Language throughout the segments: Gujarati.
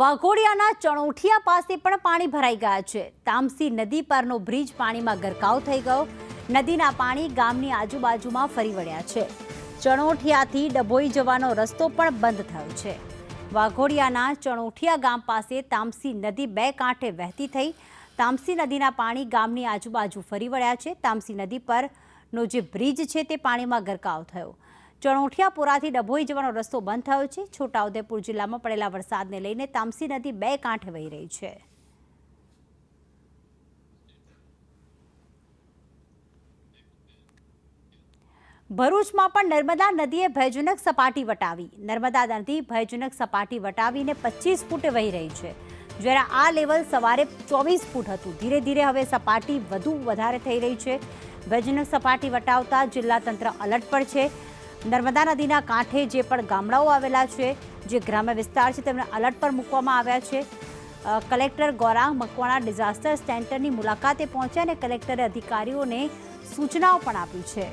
વાઘોડિયાના ચણોઠિયા પાસે પણ પાણી ભરાઈ ગયા છે। તામસી નદી પરનો બ્રિજ પાણીમાં ગરકાવ થઈ ગયો। નદીના પાણી ગામની આજુબાજુમાં ફરી વળ્યા છે। ચણોઠિયાથી ડભોઈ જવાનો રસ્તો પણ બંધ થયો છે। વાઘોડિયાના ચણોઠિયા ગામ પાસે તામસી નદી બે કાંઠે વહેતી થઈ। તામસી નદીના પાણી ગામની આજુબાજુ ફરી વળ્યા છે। તામસી નદી પરનો જે બ્રિજ છે તે પાણીમાં ગરકાવ થયો। ચણોઠિયાપુરાથી ડભોઈ જવાનો રસ્તો બંધ થયો છે। છોટાઉદેપુર જિલ્લામાં પડેલા વરસાદને લઈને તામસી નદી બે કાંઠે વહી રહી છે। ભરૂચમાં પણ નર્મદા નદીએ ભયજનક સપાટી વટાવી। નર્મદા નદી ભયજનક સપાટી વટાવીને 25 ફૂટે વહી રહી છે, જ્યારે આ લેવલ સવારે 24 ફૂટ હતું। ધીરે ધીરે હવે સપાટી વધારે થઈ રહી છે। ભયજનક સપાટી વટાવતા જિલ્લા તંત્ર એલર્ટ પર છે। નર્મદા નદીના કાંઠે જે પણ ગામડાઓ આવેલા છે, જે ગ્રામ્ય વિસ્તાર છે, તેમને એલર્ટ પર મૂકવામાં આવ્યા છે। કલેક્ટર ગૌરાંગ મકવાણા ડિઝાસ્ટર સેન્ટરની મુલાકાતે પહોંચ્યા અને કલેક્ટરે અધિકારીઓને સૂચનાઓ પણ આપી છે।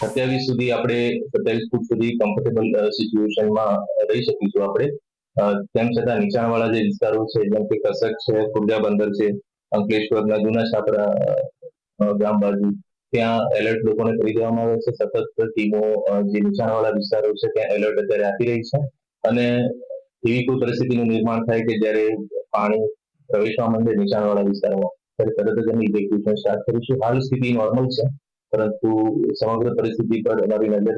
અત્યાર સુધી આપણે 27 ફૂટ સુધી કમ્ફર્ટેબલ સિચ્યુએશનમાં રહી શકીશું આપણે। તેમ છતાં નીચાણવાળા જે વિસ્તારો છે, જેમ કે કસક છે, ખુર્જા બંદર છે, અંકલેશ્વરના જૂના છાપરા ગામ બાજુ, ત્યાં એલર્ટ લોકોને કરી દેવામાં આવે છે। સતત ટીમો જે નીચાણવાળા વિસ્તારો છે ત્યાં એલર્ટ અત્યારે આપી રહી છે, અને એવી કોઈ પરિસ્થિતિનું નિર્માણ થાય કે જ્યારે પાણી પ્રવેશવા માંડે નીચાણવાળા વિસ્તારોમાં, ત્યારે તરત જ એની ઇવેક્યુએશન સ્ટાર્ટ કરીશું। હાલ સ્થિતિ નોર્મલ છે, પરંતુ સમગ્ર પરિસ્થિતિ પર અમારી નજર